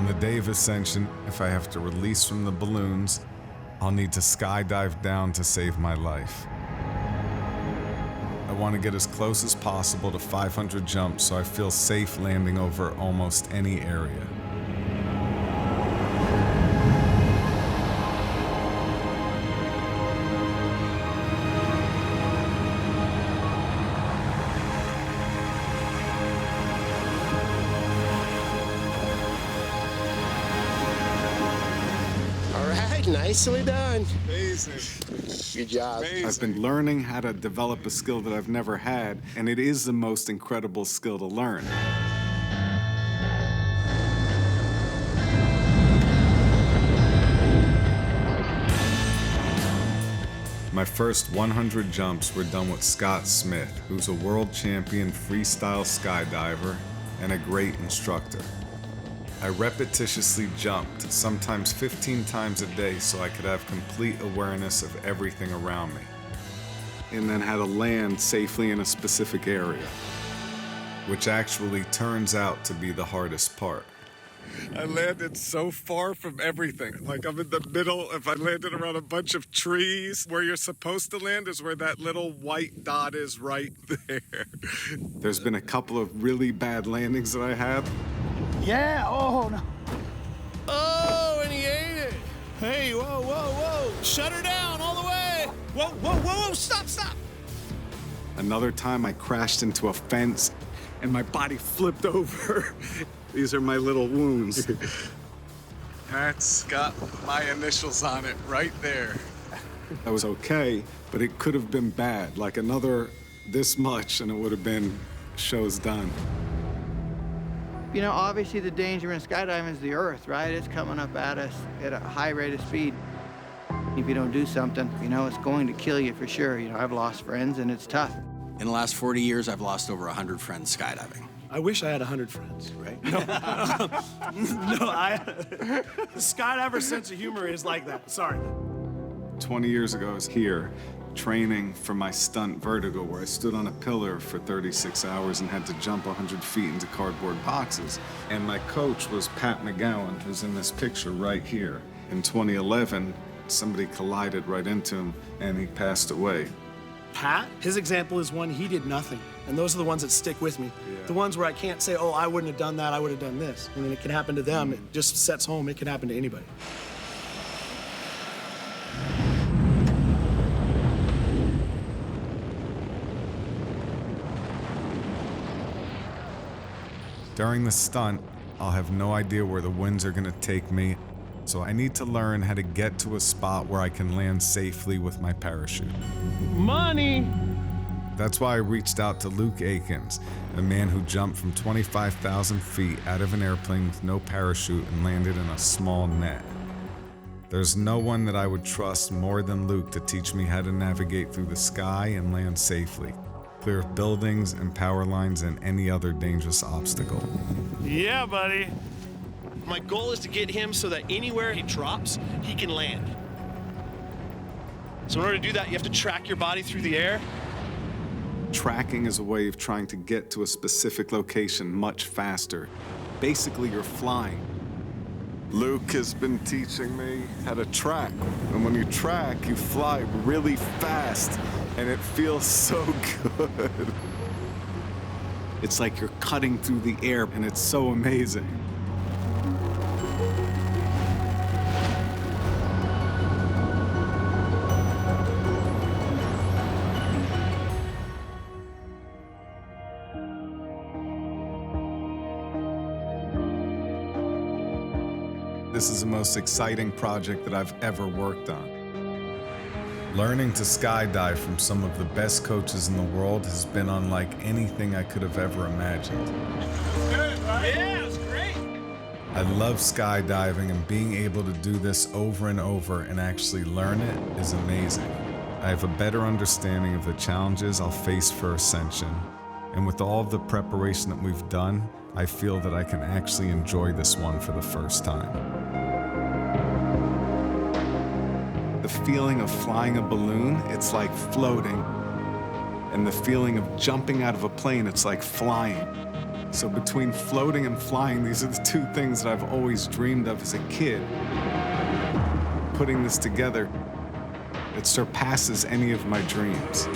On the day of ascension, if I have to release from the balloons, I'll need to skydive down to save my life. I want to get as close as possible to 500 jumps so I feel safe landing over almost any area. Nicely done. Amazing. Good job. Amazing. I've been learning how to develop a skill that I've never had, and it is the most incredible skill to learn. My first 100 jumps were done with Scott Smith, who's a world champion freestyle skydiver and a great instructor. I repetitiously jumped, sometimes 15 times a day, so I could have complete awareness of everything around me. And then had to land safely in a specific area, which actually turns out to be the hardest part. I landed so far from everything. Like I'm in the middle. If I landed around a bunch of trees, where you're supposed to land is where that little white dot is right there. There's been a couple of really bad landings that I had. Yeah, oh no. Oh, and he ate it. Hey, whoa, whoa, whoa. Shut her down all the way. Whoa, whoa, whoa, whoa, stop, stop. Another time I crashed into a fence and my body flipped over. These are my little wounds. That's got my initials on it right there. I was okay, but it could have been bad. Like another this much and it would have been show's done. You know, obviously the danger in skydiving is the earth, right? It's coming up at us at a high rate of speed. If you don't do something, you know, it's going to kill you for sure. You know, I've lost friends and it's tough. In the last 40 years, I've lost over 100 friends skydiving. I wish I had 100 friends, right? No, the skydiver's sense of humor is like that, sorry. 20 years ago, I was here training for my stunt Vertigo, where I stood on a pillar for 36 hours and had to jump 100 feet into cardboard boxes. And my coach was Pat McGowan, who's in this picture right here. In 2011, somebody collided right into him and he passed away. Pat, his example is one he did nothing. And those are the ones that stick with me. Yeah. The ones where I can't say, oh, I wouldn't have done that, I would have done this. I mean, it can happen to them. It just sets home, it can happen to anybody. During the stunt, I'll have no idea where the winds are gonna take me, so I need to learn how to get to a spot where I can land safely with my parachute. Money! That's why I reached out to Luke Akins, a man who jumped from 25,000 feet out of an airplane with no parachute and landed in a small net. There's no one that I would trust more than Luke to teach me how to navigate through the sky and land safely, clear of buildings and power lines and any other dangerous obstacle. Yeah, buddy. My goal is to get him so that anywhere he drops, he can land. So in order to do that, you have to track your body through the air. Tracking is a way of trying to get to a specific location much faster. Basically, you're flying. Luke has been teaching me how to track. And when you track, you fly really fast, and it feels so good. It's like you're cutting through the air, and it's so amazing. This is the most exciting project that I've ever worked on. Learning to skydive from some of the best coaches in the world has been unlike anything I could have ever imagined. Good, right? Yeah, it's great. I love skydiving, and being able to do this over and over and actually learn it is amazing. I have a better understanding of the challenges I'll face for Ascension, and with all of the preparation that we've done, I feel that I can actually enjoy this one for the first time. The feeling of flying a balloon, it's like floating. And the feeling of jumping out of a plane, it's like flying. So between floating and flying, these are the two things that I've always dreamed of as a kid. Putting this together, it surpasses any of my dreams.